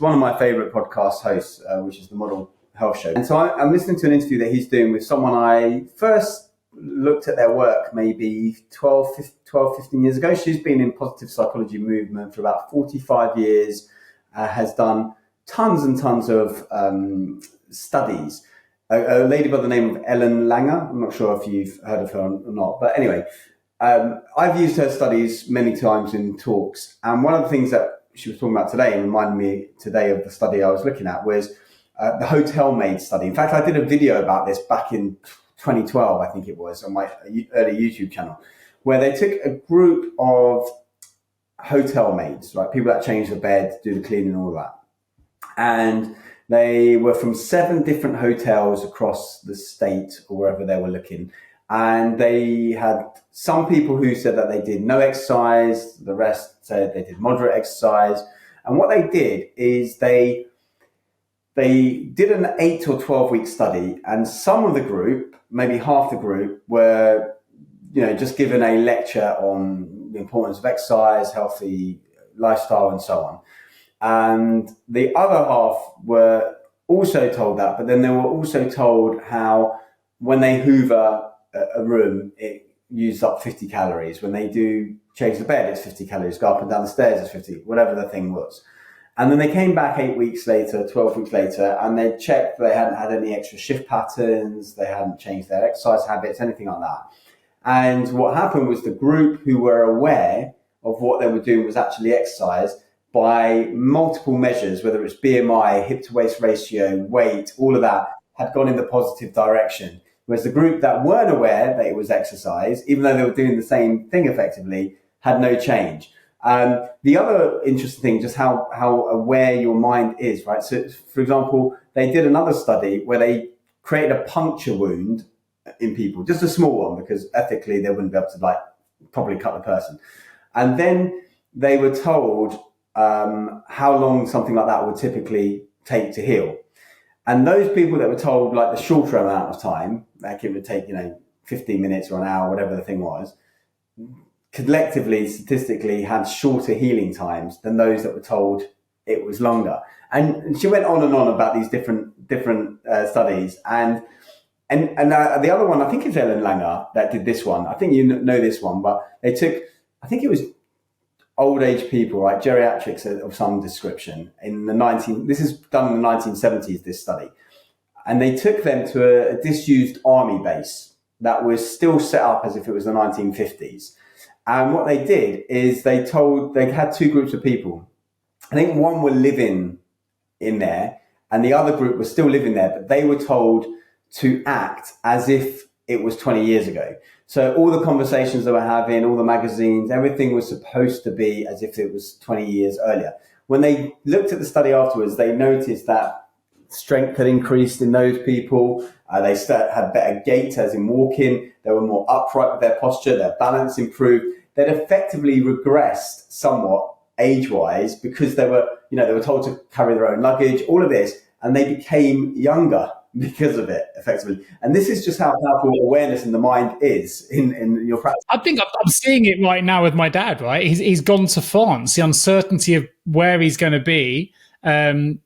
one of my favorite podcast hosts, which is the Model Health Show. And so I'm listening to an interview that he's doing with someone I first looked at their work maybe 12, 15 years ago. She's been in positive psychology movement for about 45 years, has done tons and tons of studies. A lady by the name of Ellen Langer. I'm not sure if you've heard of her or not, but anyway, I've used her studies many times in talks. And one of the things that she was talking about today and reminded me today of the study I was looking at was the hotel maid study. In fact, I did a video about this back in 2012, I think it was, on my early YouTube channel, where they took a group of hotel maids, right, people that change the bed, do the cleaning, all that, and they were from 7 different hotels across the state or wherever they were looking, and they had some people who said that they did no exercise, the rest said they did moderate exercise, and what they did is they did an 8 or 12 week study, and some of the group, maybe half the group, were, you know, just given a lecture on the importance of exercise, healthy lifestyle, and so on. And the other half were also told that, but then they were also told how when they hoover a room, it uses up 50 calories. When they do change the bed, it's 50 calories. Go up and down the stairs, it's 50, whatever the thing was. And then they came back 8 weeks later, 12 weeks later, and they checked they hadn't had any extra shift patterns, they hadn't changed their exercise habits, anything like that. And what happened was the group who were aware of what they were doing was actually exercise by multiple measures, whether it's BMI, hip to waist ratio, weight, all of that had gone in the positive direction. Whereas the group that weren't aware that it was exercise, even though they were doing the same thing effectively, had no change. The other interesting thing, just how aware your mind is, right? So, for example, they did another study where they created a puncture wound in people, just a small one, because ethically they wouldn't be able to probably cut the person. And then they were told how long something like that would typically take to heal. And those people that were told the shorter amount of time, like it would take, 15 minutes or an hour, whatever the thing was, collectively, statistically, had shorter healing times than those that were told it was longer. And she went on and on about these different studies. And the other one, I think it's Ellen Langer that did this one. I think you know this one, but they took, I think it was old age people, right? Geriatrics of some description this is done in the 1970s, this study. And they took them to a disused army base. that was still set up as if it was the 1950s. And what they did is they had two groups of people. I think one were living in there and the other group was still living there, but they were told to act as if it was 20 years ago. So all the conversations they were having, all the magazines, everything was supposed to be as if it was 20 years earlier. When they looked at the study afterwards, they noticed that strength had increased in those people. They had better gait, as in walking. They were more upright with their posture. Their balance improved. They'd effectively regressed somewhat age-wise because they were told to carry their own luggage, all of this, and they became younger because of it, effectively. And this is just how powerful awareness in the mind is in your practice. I think I'm seeing it right now with my dad, right? He's gone to France. The uncertainty of where he's going to be and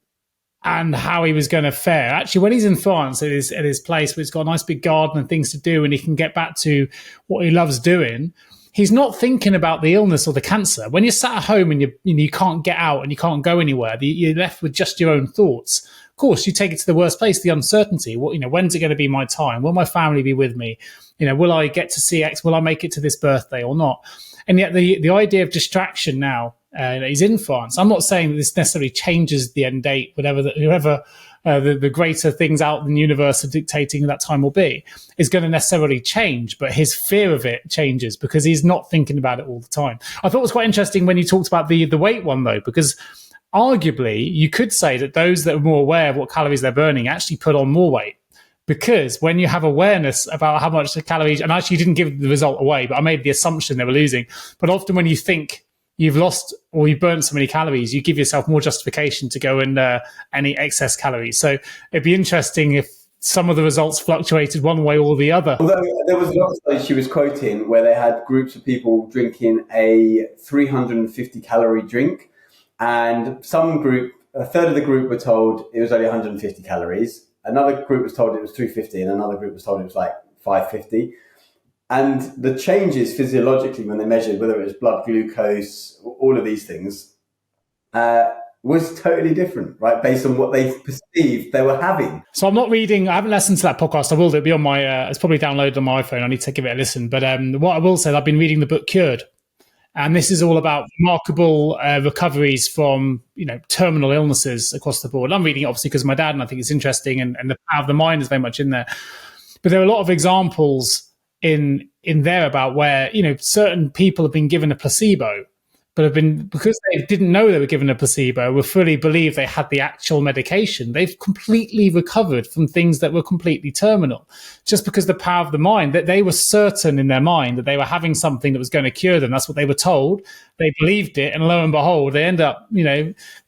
how he was going to fare. Actually, when he's in France at his place where it's got a nice big garden and things to do and he can get back to what he loves doing, he's not thinking about the illness or the cancer. When you're sat at home and you can't get out and you can't go anywhere, you're left with just your own thoughts. Of course, you take it to the worst place, the uncertainty. When's it going to be my time? Will my family be with me? Will I get to see X? Will I make it to this birthday or not? And yet the idea of distraction now, he's in France. I'm not saying that this necessarily changes the end date, whoever the greater things out in the universe are dictating that time will be, is going to necessarily change. But his fear of it changes because he's not thinking about it all the time. I thought it was quite interesting when you talked about the weight one, though, because arguably, you could say that those that are more aware of what calories they're burning actually put on more weight. Because when you have awareness about how much the calories, and actually you didn't give the result away, but I made the assumption they were losing. But often when you think you've lost or you've burnt so many calories, you give yourself more justification to go and any excess calories. So it'd be interesting if some of the results fluctuated one way or the other. Although there was one study she was quoting where they had groups of people drinking a 350 calorie drink. And a third of the group were told it was only 150 calories. Another group was told it was 350, and another group was told it was like 550. And the changes physiologically when they measured, whether it was blood glucose, all of these things, was totally different, right? Based on what they perceived they were having. So I haven't listened to that podcast. I will do it. It'll be on my, it's probably downloaded on my iPhone. I need to give it a listen. But what I will say, I've been reading the book Cured. And this is all about remarkable recoveries from, terminal illnesses across the board. I'm reading it obviously because of my dad, and I think it's interesting, and the power of the mind is very much in there. But there are a lot of examples in there about where, certain people have been given a placebo, but have been, because they didn't know they were given a placebo, were fully believed they had the actual medication. They've completely recovered from things that were completely terminal, just because the power of the mind, that they were certain in their mind that they were having something that was going to cure them. That's what they were told. They believed it, and lo and behold, they end up,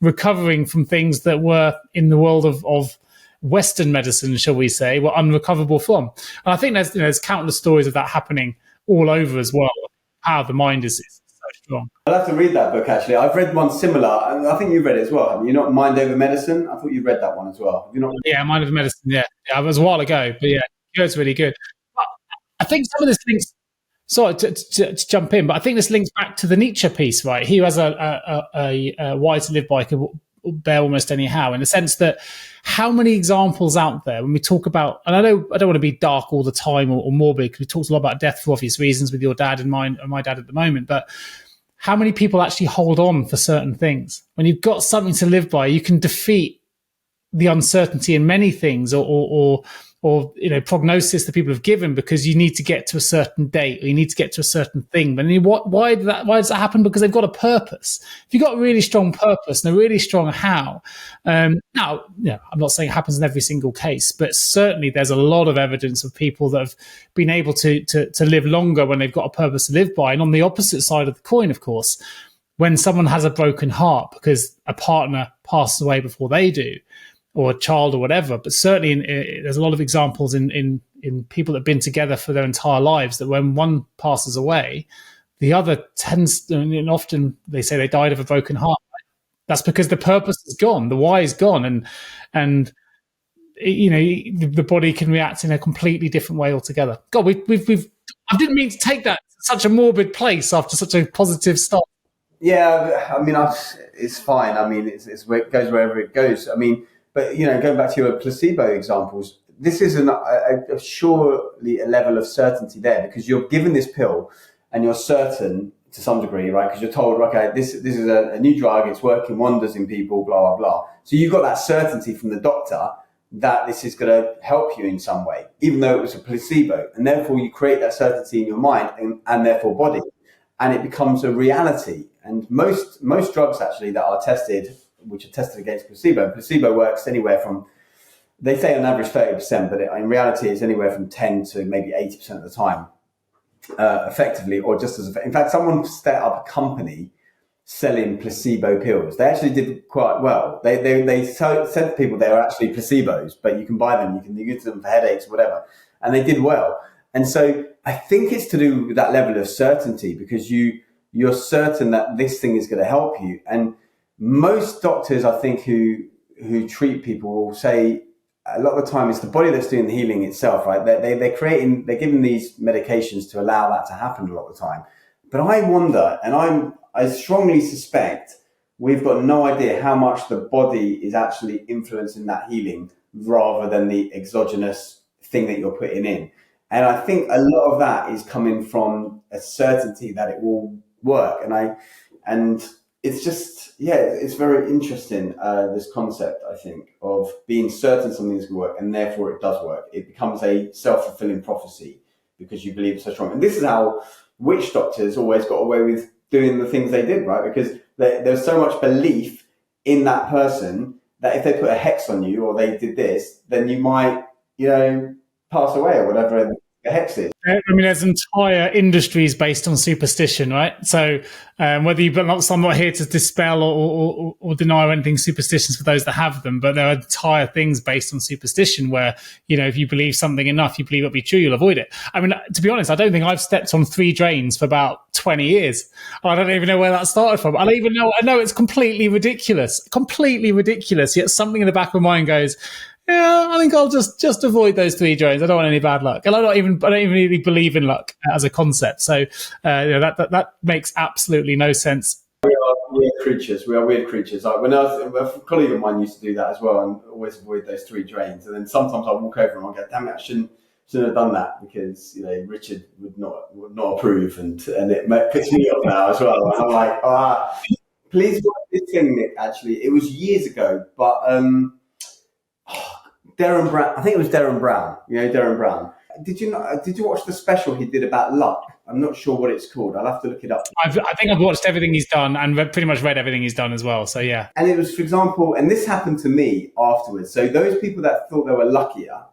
recovering from things that were in the world of Western medicine, shall we say, were unrecoverable from. And I think there's countless stories of that happening all over as well. The power of the mind is so strong. I'll have to read that book, actually. I've read one similar, and I think you've read it as well, haven't you? Not Mind Over Medicine? I thought you read that one as well. Have you not? Yeah, Mind Over Medicine, yeah. It was a while ago, but yeah, it's really good. But I think some of this links, sorry to jump in, but I think this links back to the Nietzsche piece, right? He has a why to live by could bear almost anyhow, in the sense that how many examples out there when we talk about, and I don't want to be dark all the time or morbid, because we talked a lot about death for obvious reasons with your dad and mine and my dad at the moment, but how many people actually hold on for certain things? When you've got something to live by, you can defeat the uncertainty in many things, or prognosis that people have given, because you need to get to a certain date or you need to get to a certain thing. But why does that happen? Because they've got a purpose. If you've got a really strong purpose and a really strong how, now, I'm not saying it happens in every single case, but certainly there's a lot of evidence of people that have been able to live longer when they've got a purpose to live by. And on the opposite side of the coin, of course, when someone has a broken heart because a partner passes away before they do, or a child or whatever, but certainly there's a lot of examples in people that have been together for their entire lives that when one passes away, the other tends, and often they say they died of a broken heart. That's because the purpose is gone, the why is gone, and the body can react in a completely different way altogether. God, we've I didn't mean to take that to such a morbid place after such a positive start. Yeah, I mean, it's fine. I mean, it goes wherever it goes. I mean, but going back to your placebo examples, this is surely a level of certainty there, because you're given this pill and you're certain to some degree, right? Because you're told, okay, this is a new drug, it's working wonders in people, blah, blah, blah. So you've got that certainty from the doctor that this is going to help you in some way, even though it was a placebo. And therefore you create that certainty in your mind and therefore body, and it becomes a reality. And most drugs actually that are tested, which are tested against placebo works anywhere from, they say on average 30%, but in reality it's anywhere from 10 to maybe 80% of the time, effectively, or just as, in fact, someone set up a company selling placebo pills. They actually did quite well. They said to people they were actually placebos, but you can buy them, you can use them for headaches or whatever. And they did well. And so I think it's to do with that level of certainty, because you're certain that this thing is going to help you. And most doctors, I think, who treat people will say a lot of the time it's the body that's doing the healing itself, right? They're giving these medications to allow that to happen a lot of the time. But I wonder, and I strongly suspect we've got no idea how much the body is actually influencing that healing rather than the exogenous thing that you're putting in. And I think a lot of that is coming from a certainty that it will work. And it's just, it's very interesting, this concept, I think, of being certain something's going to work, and therefore it does work. It becomes a self-fulfilling prophecy because you believe it's so strong. And this is how witch doctors always got away with doing the things they did, right? Because there's so much belief in that person that if they put a hex on you or they did this, then you might, pass away or whatever a hex is. I mean, there's entire industries based on superstition, right? So whether you, I'm not here to dispel or deny anything superstitions for those that have them, but there are entire things based on superstition where, if you believe something enough, you believe it'll be true, you'll avoid it. I mean, to be honest, I don't think I've stepped on 3 drains for about 20 years. I don't even know where that started from. I know it's completely ridiculous, yet something in the back of my mind goes, yeah, I think I'll just avoid those 3 drains. I don't want any bad luck, and I don't even really believe in luck as a concept. So that makes absolutely no sense. We are weird creatures. Like when a colleague of mine used to do that as well, and always avoid those 3 drains. And then sometimes I walk over and I go, "Damn it, I shouldn't have done that," because Richard would not approve, and it puts me off now as well. And I'm like, please watch this thing, Nick. Actually, it was years ago, but Darren Brown. I think it was Darren Brown. Darren Brown. Did you watch the special he did about luck? I'm not sure what it's called. I'll have to look it up. I think I've watched everything he's done and pretty much read everything he's done as well. So yeah. And it was, for example, and this happened to me afterwards. So those people that thought they were luckier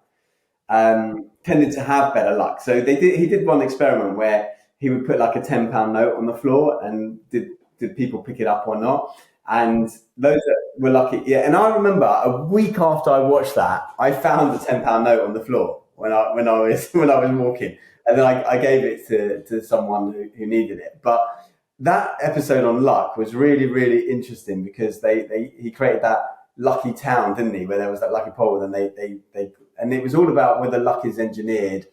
tended to have better luck. So he did one experiment where he would put like a £10 note on the floor, and did people pick it up or not? And those that were lucky, yeah. And I remember a week after I watched that, I found the £10 note on the floor when I was walking, and then I gave it to someone who needed it. But that episode on luck was really, really interesting because he created that lucky town, didn't he? Where there was that lucky pole, and and it was all about whether luck is engineered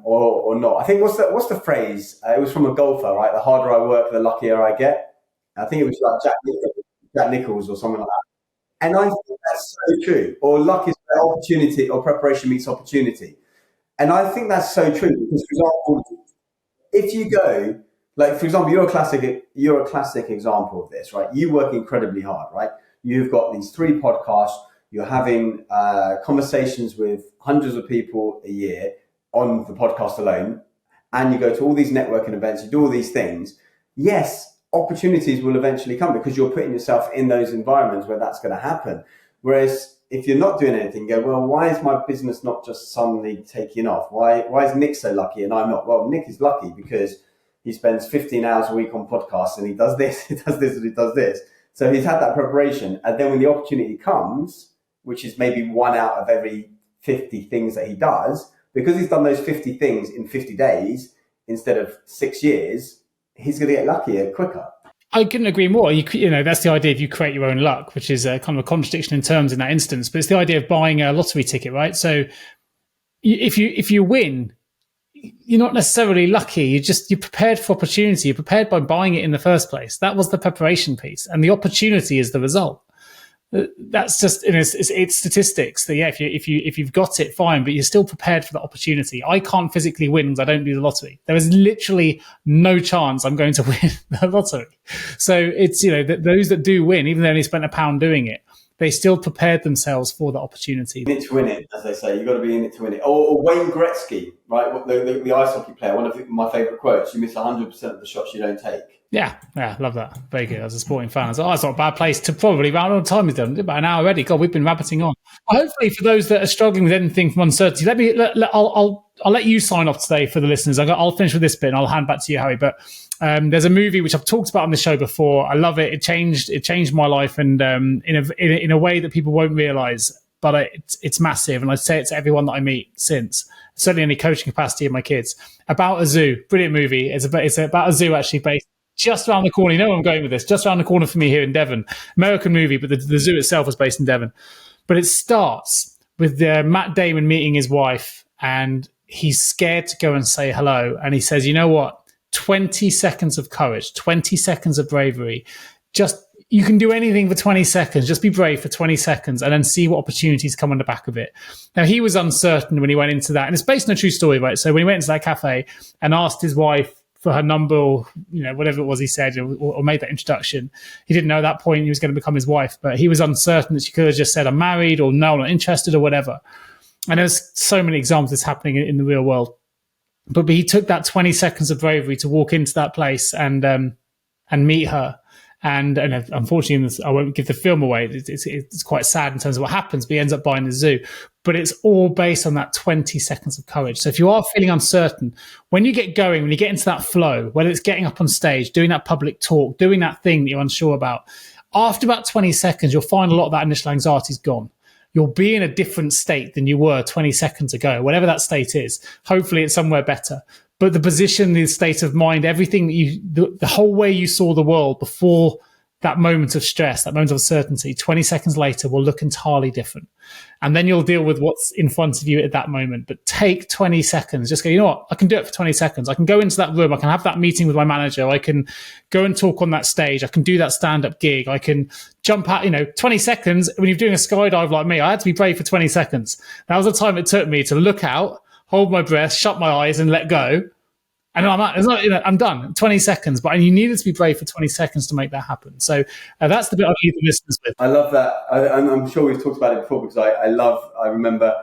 or not. I think what's the phrase? It was from a golfer, right? The harder I work, the luckier I get. I think it was like Jack Nicklaus or something like that. And I think that's so true. Or luck is opportunity, or preparation meets opportunity. And I think that's so true because, for example, if you go, like, for example, you're a classic example of this, right? You work incredibly hard, right? You've got these 3 podcasts. You're having conversations with hundreds of people a year on the podcast alone. And you go to all these networking events. You do all these things. Yes, opportunities will eventually come because you're putting yourself in those environments where that's going to happen. Whereas if you're not doing anything, you go, well, why is my business not just suddenly taking off? Why is Nick so lucky and I'm not? Well, Nick is lucky because he spends 15 hours a week on podcasts, and he does this, he does this, and he does this. So he's had that preparation. And then when the opportunity comes, which is maybe 1 out of every 50 things that he does, because he's done those 50 things in 50 days instead of 6 years, he's going to get luckier quicker. I couldn't agree more. That's the idea of you create your own luck, which is a kind of a contradiction in terms in that instance. But it's the idea of buying a lottery ticket, right? So if you win, you're not necessarily lucky. You're prepared for opportunity. You're prepared by buying it in the first place. That was the preparation piece, and the opportunity is the result. That's just, it's statistics that, yeah, if you've got it, fine, but you're still prepared for the opportunity. I can't physically win because I don't do the lottery. There is literally no chance I'm going to win the lottery. So it's, those that do win, even though they only spent £1 doing it, they still prepared themselves for the opportunity. In it to win it, as they say. You've got to be in it to win it. Or Wayne Gretzky, right? The ice hockey player, one of my favourite quotes, you miss 100% of the shots you don't take. Yeah, love that. Very good. As a sporting fan, I was like, it's not a bad place to probably round on time. Is done about an hour already. God, we've been rabbiting on. Hopefully, for those that are struggling with anything from uncertainty, I'll let you sign off today for the listeners. I'll finish with this bit and I'll hand back to you, Harry. But there's a movie which I've talked about on the show before. I love it. It changed my life, and in a way that people won't realise. But it's massive, and I say it to everyone that I meet since. Certainly, in the coaching capacity of my kids. About a zoo, brilliant movie. It's about a zoo actually based just around the corner. You know where I'm going with this. Just around the corner for me here in Devon. American movie, but the zoo itself was based in Devon. But it starts with Matt Damon meeting his wife, and he's scared to go and say hello. And he says, you know what? 20 seconds of courage, 20 seconds of bravery. You can do anything for 20 seconds. Just be brave for 20 seconds and then see what opportunities come on the back of it. Now, he was uncertain when he went into that. And it's based on a true story, right? So when he went into that cafe and asked his wife for her number, or whatever it was he said, or made that introduction, he didn't know at that point he was going to become his wife, but he was uncertain that she could have just said, I'm married, or no, I'm not interested, or whatever. And there's so many examples of this happening in the real world. But he took that 20 seconds of bravery to walk into that place and meet her. And unfortunately, I won't give the film away. It's quite sad in terms of what happens, but he ends up buying the zoo. But it's all based on that 20 seconds of courage. So if you are feeling uncertain, when you get going, when you get into that flow, whether it's getting up on stage, doing that public talk, doing that thing that you're unsure about, after about 20 seconds, you'll find a lot of that initial anxiety is gone. You'll be in a different state than you were 20 seconds ago, whatever that state is. Hopefully it's somewhere better. But the position, the state of mind, everything that the whole way you saw the world before that moment of stress, that moment of uncertainty, 20 seconds later will look entirely different. And then you'll deal with what's in front of you at that moment. But take 20 seconds. Just go, you know what? I can do it for 20 seconds. I can go into that room. I can have that meeting with my manager. I can go and talk on that stage. I can do that stand-up gig. I can jump out, 20 seconds. When you're doing a skydive like me, I had to be brave for 20 seconds. That was the time it took me to look out, hold my breath, shut my eyes and let go. And I'm done. 20 seconds. But you needed to be brave for 20 seconds to make that happen. So that's the bit I leave the listeners with. I love that. I'm sure we've talked about it before because I remember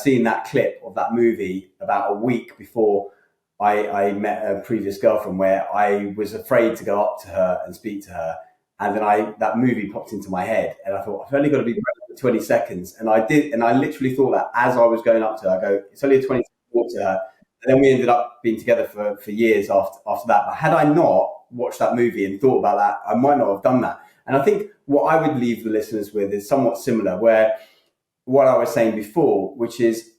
seeing that clip of that movie about a week before I met a previous girlfriend, where I was afraid to go up to her and speak to her. And then that movie popped into my head. And I thought, I've only got to be brave for 20 seconds. And I did. And I literally thought that as I was going up to her, I go, it's only a 20 second walk to her. And then we ended up being together for years after that. But had I not watched that movie and thought about that, I might not have done that. And I think what I would leave the listeners with is somewhat similar, where what I was saying before, which is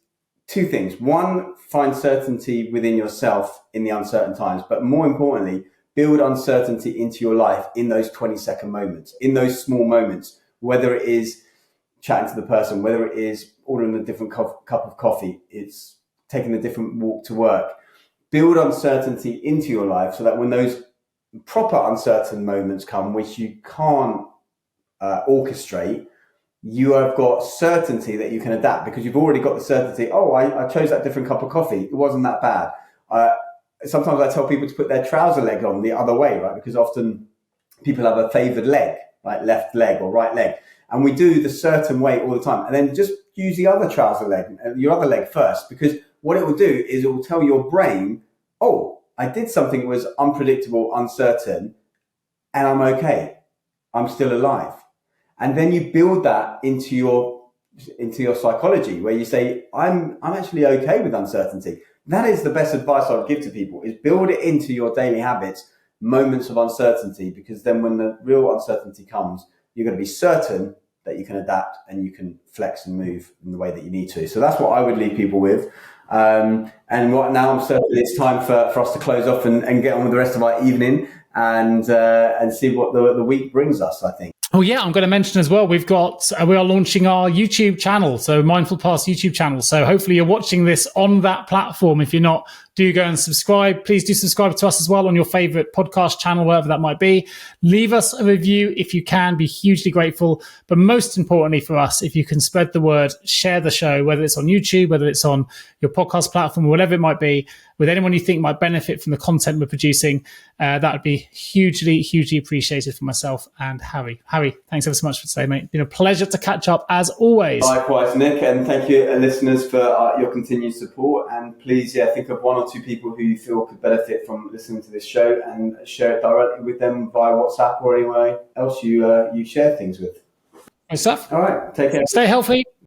two things. One, find certainty within yourself in the uncertain times. But more importantly, build uncertainty into your life in those 20-second moments, in those small moments, whether it is chatting to the person, whether it is ordering a different cup of coffee, it's taking a different walk to work. Build uncertainty into your life so that when those proper uncertain moments come, which you can't orchestrate, you have got certainty that you can adapt because you've already got the certainty. Oh, I chose that different cup of coffee. It wasn't that bad. Sometimes I tell people to put their trouser leg on the other way, right? Because often people have a favored leg, like left leg or right leg. And we do the certain way all the time. And then just use the other trouser leg, your other leg first, because what it will do is it will tell your brain, oh, I did something that was unpredictable, uncertain, and I'm okay. I'm still alive. And then you build that into your psychology, where you say, I'm actually okay with uncertainty. That is the best advice I would give to people, is build it into your daily habits, moments of uncertainty, because then when the real uncertainty comes, you're going to be certain that you can adapt and you can flex and move in the way that you need to. So that's what I would leave people with. And right now, certainly it's time for us to close off and get on with the rest of our evening and see what the week brings us, I think. Oh yeah, I'm going to mention as well, we are launching our YouTube channel, so Mindful Pass YouTube channel. So hopefully you're watching this on that platform if you're not do go and subscribe. Please do subscribe to us as well on your favorite podcast channel, wherever that might be. Leave us a review if you can, be hugely grateful. But most importantly for us, if you can spread the word, share the show, whether it's on YouTube, whether it's on your podcast platform, whatever it might be, with anyone you think might benefit from the content we're producing, that would be hugely, hugely appreciated for myself and Harry. Harry, thanks ever so much for today, mate. It's been a pleasure to catch up as always. Likewise, Nick, and thank you, listeners, for your continued support. And please, think of one or two people who you feel could benefit from listening to this show and share it directly with them via WhatsApp or anywhere else you share things with. Good stuff. All right, take care. Stay healthy.